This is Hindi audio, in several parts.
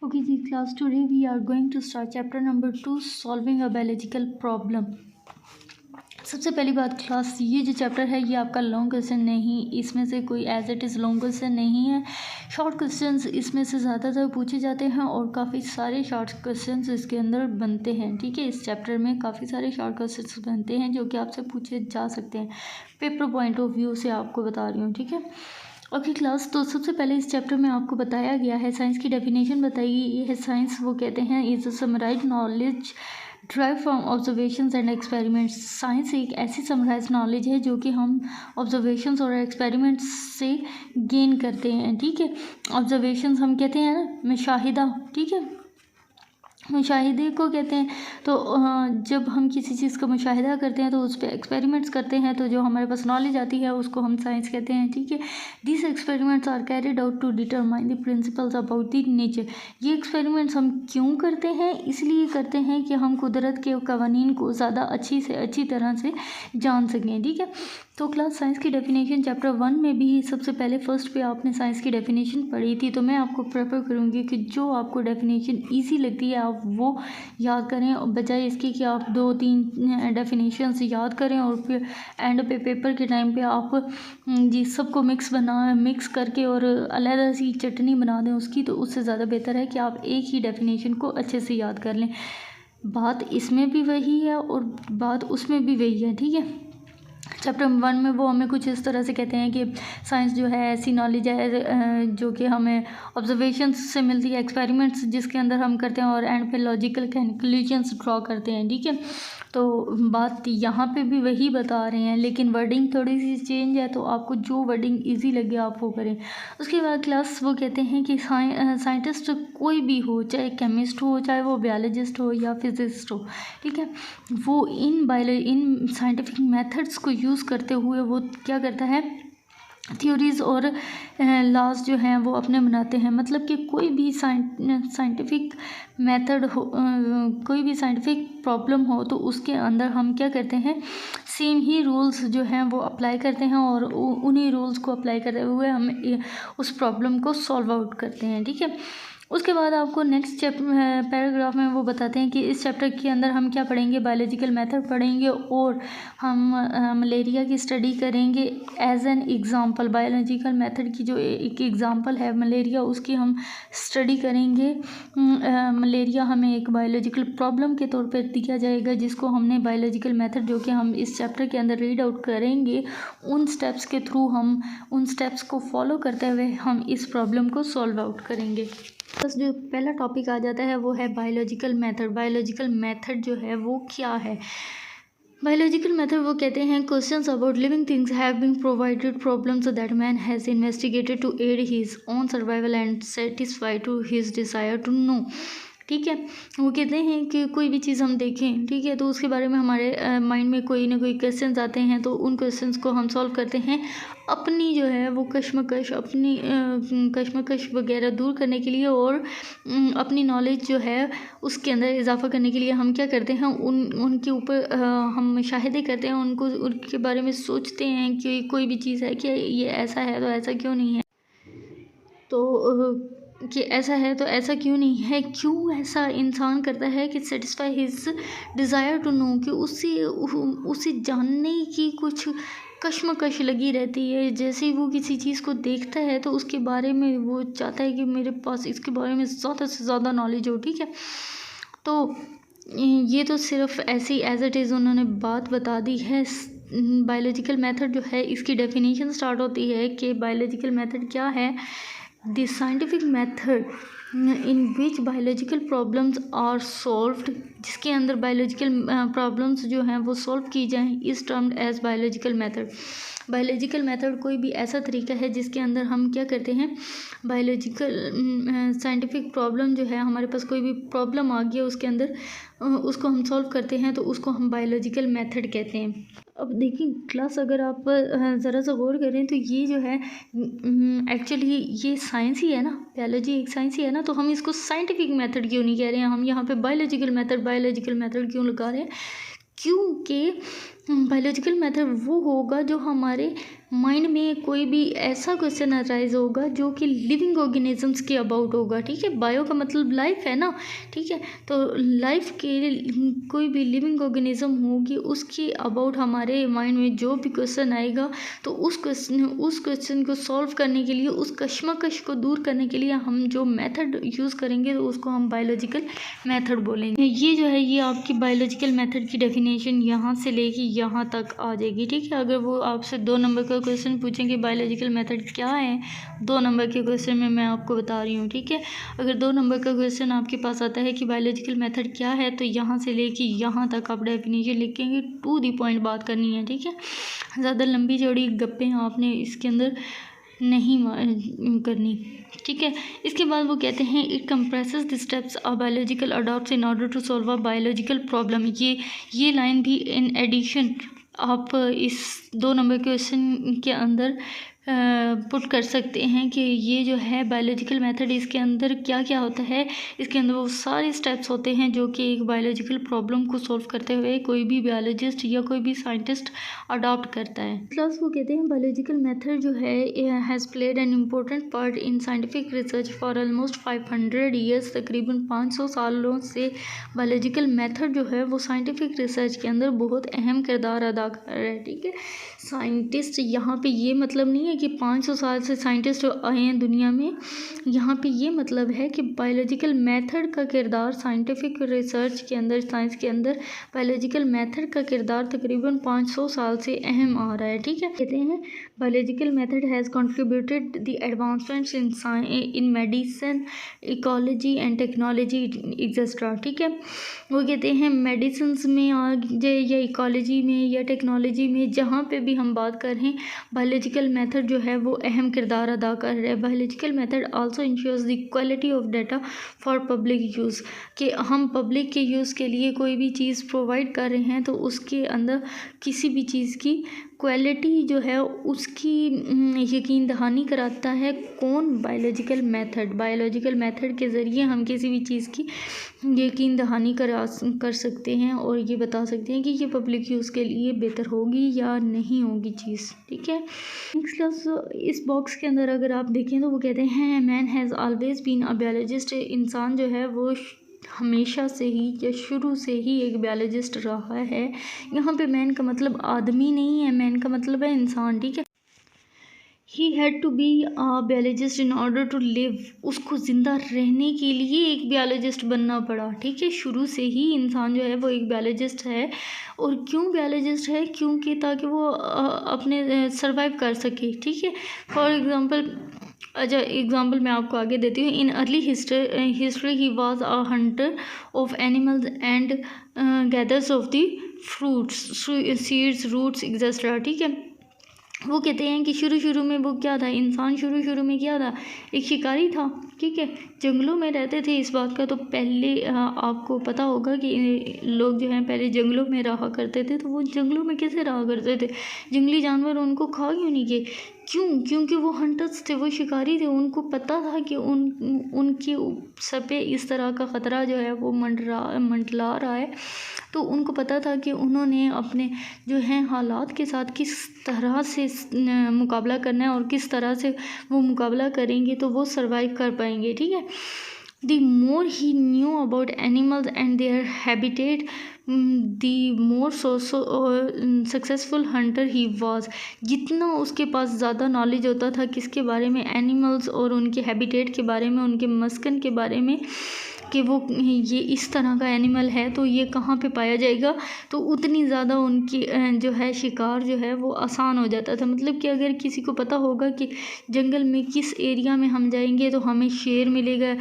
Okay ji class, today we are going to start chapter number 2, solving a biological problem. सबसे पहली बात क्लास, ये जो चैप्टर है ये आपका लॉन्ग क्वेश्चन नहीं, इसमें से कोई as it is long question नहीं है। शॉर्ट क्वेश्चंस इसमें से ज़्यादातर पूछे जाते हैं और काफ़ी सारे शॉर्ट क्वेश्चंस इसके अंदर बनते हैं। ठीक है, इस चैप्टर में काफ़ी सारे शॉर्ट क्वेश्चंस बनते हैं जो कि आपसे पूछे जा सकते हैं। पेपर पॉइंट ऑफ व्यू से आपको बता रही हूँ। ठीक है, ओके क्लास, तो सबसे पहले इस चैप्टर में आपको बताया गया है, साइंस की डेफिनेशन बताई गई है। साइंस वो कहते हैं is a summarise knowledge drive from observations and experiments. Science एक ऐसी समराइज नॉलेज है जो कि हम ऑब्जर्वेशंस और एक्सपेरिमेंट्स से गेन करते हैं। ठीक है, ऑब्जर्वेशंस हम कहते हैं ना मुशाहिदा। ठीक है, मुशाहिदे को कहते हैं। तो जब हम किसी चीज़ का मुशाहिदा करते हैं तो उस पर एक्सपेरिमेंट्स करते हैं, तो जो हमारे पास नॉलेज आती है उसको हम साइंस कहते हैं। ठीक है, this experiments are carried out to determine the principles about the nature. ये एक्सपेरिमेंट्स हम क्यों करते हैं? इसलिए करते हैं कि हम कुदरत के कवानीन को ज़्यादा अच्छी से अच्छी तरह से जान सकें। ठीक है, तो क्लास साइंस की डेफिनेशन चैप्टर 1 में भी सबसे पहले फर्स्ट पे आपने साइंस की डेफिनेशन पढ़ी थी, तो मैं आपको प्रेफर करूँगी कि जो आपको डेफिनेशन ईजी लगती है आप वो याद करें, बजाय इसके कि आप 2-3 डेफिनेशंस याद करें और फिर एंड पे पेपर के टाइम पे आप जी सबको मिक्स करके और अलग सी चटनी बना दें उसकी। तो उससे ज़्यादा बेहतर है कि आप एक ही डेफिनेशन को अच्छे से याद कर लें। बात इसमें भी वही है और बात उसमें भी वही है। ठीक है, चैप्टर 1 में वो हमें कुछ इस तरह से कहते हैं कि साइंस जो है ऐसी नॉलेज है जो कि हमें ऑब्जर्वेशंस से मिलती है, एक्सपेरिमेंट्स जिसके अंदर हम करते हैं और एंड पे लॉजिकल कंक्लूजन्स ड्रॉ करते हैं। ठीक है, तो बात यहाँ पे भी वही बता रहे हैं, लेकिन वर्डिंग थोड़ी सी चेंज है, तो आपको जो वर्डिंग इजी लगे आप वो करें। उसके बाद क्लास वो कहते हैं कि साइंटिस्ट कोई भी हो, चाहे केमिस्ट हो, चाहे वो बायोलॉजिस्ट हो या फिजिस्ट हो, ठीक है, वो इन साइंटिफिक मेथड्स को यूज़ करते हुए वो क्या करता है, थ्योरीज़ और लॉज जो हैं वो अपने बनाते हैं। मतलब कि कोई भी साइंटिफिक मेथड हो, कोई भी साइंटिफिक प्रॉब्लम हो तो उसके अंदर हम क्या करते हैं, सेम ही रूल्स जो हैं वो अप्लाई करते हैं और उन्हीं रूल्स को अप्लाई करते हुए हम उस प्रॉब्लम को सॉल्व आउट करते हैं। ठीक है, उसके बाद आपको नेक्स्ट पैराग्राफ में वो बताते हैं कि इस चैप्टर के अंदर हम क्या पढ़ेंगे, बायोलॉजिकल मेथड पढ़ेंगे और हम मलेरिया की स्टडी करेंगे as an example. Biological method की जो एक एग्ज़ाम्पल है मलेरिया, उसकी हम स्टडी करेंगे। मलेरिया हमें एक बायोलॉजिकल प्रॉब्लम के तौर पर दिया जाएगा जिसको हमने बायोलॉजिकल मेथड जो कि हम इस चैप्टर के अंदर रीड आउट करेंगे, उन स्टेप्स के थ्रू हम उन स्टेप्स को फॉलो करते हुए हम इस प्रॉब्लम को सॉल्व आउट करेंगे। बस जो पहला टॉपिक आ जाता है वो है बायोलॉजिकल मेथड। बायोलॉजिकल मेथड जो है वो क्या है? बायोलॉजिकल मेथड वो कहते हैं questions about living things have been provided problems that man has investigated to aid his own survival and satisfy to his desire to know. ठीक है, वो कहते हैं कि कोई भी चीज़ हम देखें, ठीक है, तो उसके बारे में हमारे माइंड में कोई ना कोई क्वेश्चंस आते हैं, तो उन क्वेश्चंस को हम सॉल्व करते हैं अपनी जो है वो कश्मकश वगैरह दूर करने के लिए और अपनी नॉलेज जो है उसके अंदर इजाफा करने के लिए हम क्या करते हैं, उनके ऊपर हम मुशाहिदे करते हैं, उनके बारे में सोचते हैं कि कोई भी चीज़ है कि ये ऐसा है तो ऐसा क्यों नहीं है, तो कि ऐसा है तो ऐसा क्यों नहीं है, क्यों ऐसा इंसान करता है कि satisfy his desire to know, कि उसे जानने की कुछ कश्मकश लगी रहती है। जैसे ही वो किसी चीज़ को देखता है तो उसके बारे में वो चाहता है कि मेरे पास इसके बारे में ज़्यादा से ज़्यादा नॉलेज हो। ठीक है, तो ये तो सिर्फ ऐसी एज इट इज़ उन्होंने बात बता दी है। बायोलॉजिकल मेथड जो है इसकी डेफिनेशन स्टार्ट होती है कि बायोलॉजिकल मेथड क्या है, the scientific method in which biological problems are solved, जिसके अंदर बायोलॉजिकल प्रॉब्लम्स जो हैं वो सॉल्व की जाएं, is termed as biological method. Biological method कोई भी ऐसा तरीका है जिसके अंदर हम क्या करते हैं, बायोलॉजिकल साइंटिफिक प्रॉब्लम जो है, हमारे पास कोई भी प्रॉब्लम आ गया उसके अंदर उसको हम सॉल्व करते हैं, तो उसको हम बायोलॉजिकल मेथड कहते हैं। अब देखिए क्लास, अगर आप ज़रा सा गौर करें तो ये जो है एक्चुअली ये साइंस ही है ना, बायोलॉजी एक साइंस ही है ना, तो हम इसको साइंटिफिक मेथड क्यों नहीं कह रहे हैं, हम यहाँ पे बायोलॉजिकल मेथड क्यों लगा रहे हैं? क्योंकि बायोलॉजिकल मेथड वो होगा जो हमारे माइंड में कोई भी ऐसा क्वेश्चन अराइज होगा जो कि लिविंग ऑर्गेनिजम्स के अबाउट होगा, ठीक है। बायो का मतलब लाइफ है ना, ठीक है। तो लाइफ के कोई भी लिविंग ऑर्गेनिज्म होगी उसके अबाउट हमारे माइंड में जो भी क्वेश्चन आएगा, तो उस क्वेश्चन को सॉल्व करने के लिए, उस कश्मकश को दूर करने के लिए हम जो मेथड यूज़ करेंगे तो उसको हम बायोलॉजिकल मेथड बोलेंगे। ये जो है ये आपकी बायोलॉजिकल मेथड की डेफिनेशन यहाँ से लेके यहाँ तक आ जाएगी, ठीक है। अगर वो आपसे 2 नंबर का क्वेश्चन पूछेंगे बायोलॉजिकल मेथड क्या है, 2 नंबर के क्वेश्चन में मैं आपको बता रही हूँ, ठीक है। अगर 2 नंबर का क्वेश्चन आपके पास आता है कि बायोलॉजिकल मेथड क्या है, तो यहाँ से लेके यहाँ तक आप डेफिनेशन लिखेंगे, टू द पॉइंट बात करनी है, ठीक है। ज़्यादा लंबी चौड़ी गप्पें आपने इसके अंदर नहीं करनी, ठीक है। इसके बाद वो कहते हैं it compresses the steps a biological adopts in order to solve a biological problem. ये लाइन भी इन एडिशन आप इस 2 नंबर क्वेश्चन के अंदर पुट कर सकते हैं कि ये जो है बायोलॉजिकल मेथड, इसके अंदर क्या क्या होता है। इसके अंदर वो सारे स्टेप्स होते हैं जो कि एक बायोलॉजिकल प्रॉब्लम को सॉल्व करते हुए कोई भी बायोलॉजिस्ट या कोई भी साइंटिस्ट अडॉप्ट करता है। प्लस वो कहते हैं बायोलॉजिकल मेथड जो है has played an important part in scientific research for almost 500 years. तकरीबन 500 सालों से बायोलॉजिकल मेथड जो है वो साइंटिफिक रिसर्च के अंदर बहुत अहम किरदार अदा कर रहा है, ठीक है। साइंटिस्ट यहाँ पे ये मतलब नहीं है कि 500 साल से साइंटिस्ट आए हैं दुनिया में, यहाँ पे ये मतलब है कि बायोलॉजिकल मेथड का किरदार साइंटिफिक रिसर्च के अंदर, साइंस के अंदर बायोलॉजिकल मेथड का किरदार तकरीबन 500 साल से अहम आ रहा है, ठीक है। कहते हैं biological method has contributed the advancements in medicine, ecology and technology etcetera, ठीक है। वो कहते हैं मेडिसिन में आ जाए या इकोलॉजी में या टेक्नोलॉजी में, जहाँ पे भी हम बात कर रहे हैं बायोलॉजिकल मेथड जो है वो अहम किरदार अदा कर रहा है। Biological method also ensures the quality of data for public use, कि हम पब्लिक के यूज़ के लिए कोई भी चीज़ प्रोवाइड कर रहे हैं तो उसके अंदर किसी भी चीज़ की क्वालिटी जो है उसकी यकीन दहानी कराता है। कौन? बायोलॉजिकल मेथड के ज़रिए हम किसी भी चीज़ की यकीन दहानी कर सकते हैं और ये बता सकते हैं कि ये पब्लिक यूज़ के लिए बेहतर होगी या नहीं होगी चीज़, ठीक है। नेक्स्ट क्लास इस बॉक्स के अंदर अगर आप देखें तो वो कहते हैं man has always been a biologist. इंसान जो है वो हमेशा से ही या शुरू से ही एक बायोलॉजिस्ट रहा है। यहाँ पे मैन का मतलब आदमी नहीं है, मैन का मतलब है इंसान, ठीक है। He had to be a biologist in order to live, उसको ज़िंदा रहने के लिए एक बायोलॉजिस्ट बनना पड़ा, ठीक है। शुरू से ही इंसान जो है वो एक बायोलॉजिस्ट है। और क्यों बायोलॉजिस्ट है? क्योंकि ताकि वो अपने सर्वाइव कर सके, ठीक है। फॉर एग्ज़ाम्पल, अच्छा एग्जाम्पल मैं आपको आगे देती हूँ। In early history he was a hunter of animals and gathers of the fruits, seeds, roots etcetera, ठीक है। वो कहते हैं कि शुरू में वो क्या था, इंसान शुरू में क्या था, एक शिकारी था, ठीक है। जंगलों में रहते थे। इस बात का तो पहले आपको पता होगा कि लोग जो हैं पहले जंगलों में रहा करते थे। तो वो जंगलों में कैसे रहा करते थे? जंगली जानवर उनको खा क्यों नहीं गए? क्यों? क्योंकि वो हंटर्स थे, वो शिकारी थे। उनको पता था कि उनकी सब पे इस तरह का ख़तरा जो है वो मंडला रहा है। तो उनको पता था कि उन्होंने अपने जो हैं हालात के साथ किस तरह से मुकाबला करना है और किस तरह से वो मुकाबला करेंगे तो वो सर्वाइव कर पाएंगे, ठीक है। The more he knew about animals and their habitat, the more successful hunter he was। जितना उसके पास ज़्यादा नॉलेज होता था किसके बारे में, एनिमल्स और उनके हैबिटेट के बारे में, उनके मस्कन के बारे में, कि वो ये इस तरह का एनिमल है तो ये कहाँ पे पाया जाएगा, तो उतनी ज़्यादा उनकी जो है शिकार जो है वो आसान हो जाता था। मतलब कि अगर किसी को पता होगा कि जंगल में किस एरिया में हम जाएंगे तो हमें शेर मिलेगा,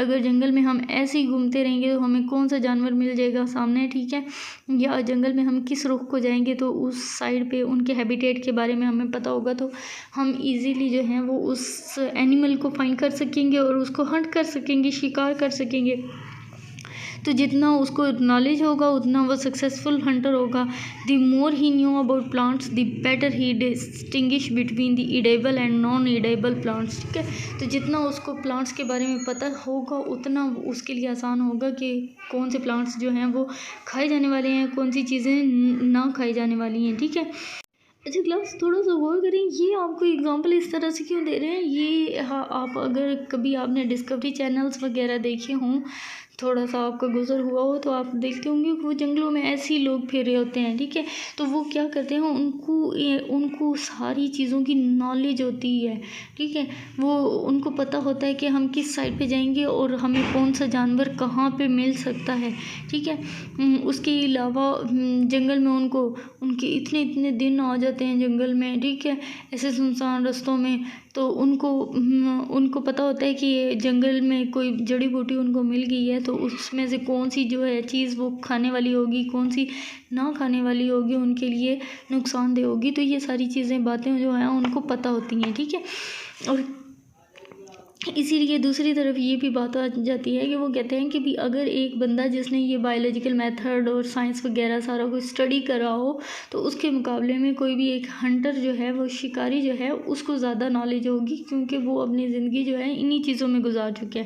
अगर जंगल में हम ऐसे ही घूमते रहेंगे तो हमें कौन सा जानवर मिल जाएगा सामने, ठीक है। या जंगल में हम किस रुख को जाएंगे तो उस साइड पे उनके हैबिटेट के बारे में हमें पता होगा, तो हम इजीली जो है वो उस एनिमल को फाइंड कर सकेंगे और उसको हंट कर सकेंगे, शिकार कर सकेंगे। तो जितना उसको नॉलेज होगा उतना वो सक्सेसफुल हंटर होगा। The more he knew about plants the better he distinguish between the edible and non edible plants. ठीक है, तो जितना उसको प्लांट्स के बारे में पता होगा उतना उसके लिए आसान होगा कि कौन से प्लांट्स जो हैं वो खाए जाने वाले हैं, कौन सी चीज़ें ना खाई जाने वाली हैं। ठीक है, अच्छा क्लास थोड़ा सा गौर करें, ये आपको एग्जांपल इस तरह से क्यों दे रहे हैं। ये हाँ, आप अगर कभी आपने डिस्कवरी चैनल्स वगैरह देखे हों, थोड़ा सा आपका गुजर हुआ हो तो आप देखते होंगे कि वो जंगलों में ऐसे ही लोग फिर रहे होते हैं। ठीक है, तो वो क्या करते हैं, उनको सारी चीज़ों की नॉलेज होती है। ठीक है, वो उनको पता होता है कि हम किस साइड पे जाएंगे और हमें कौन सा जानवर कहाँ पे मिल सकता है। ठीक है, उसके अलावा जंगल में उनके इतने इतने दिन आ जाते हैं जंगल में। ठीक है, ऐसे सुनसान रास्तों में, तो उनको पता होता है कि ये जंगल में कोई जड़ी बूटी उनको मिल गई है, तो उसमें से कौन सी जो है चीज़ वो खाने वाली होगी, कौन सी ना खाने वाली होगी, उनके लिए नुकसानदेह होगी। तो ये सारी चीज़ें बातें जो हैं उनको पता होती हैं। ठीक है, और इसीलिए दूसरी तरफ ये भी बात आ जाती है कि वो कहते हैं कि भी अगर एक बंदा जिसने ये बायोलॉजिकल मेथड और साइंस वगैरह सारा कुछ स्टडी करा हो, तो उसके मुकाबले में कोई भी एक हंटर जो है, वो शिकारी जो है, उसको ज़्यादा नॉलेज होगी, क्योंकि वो अपनी ज़िंदगी जो है इन्हीं चीज़ों में गुजार चुके हैं।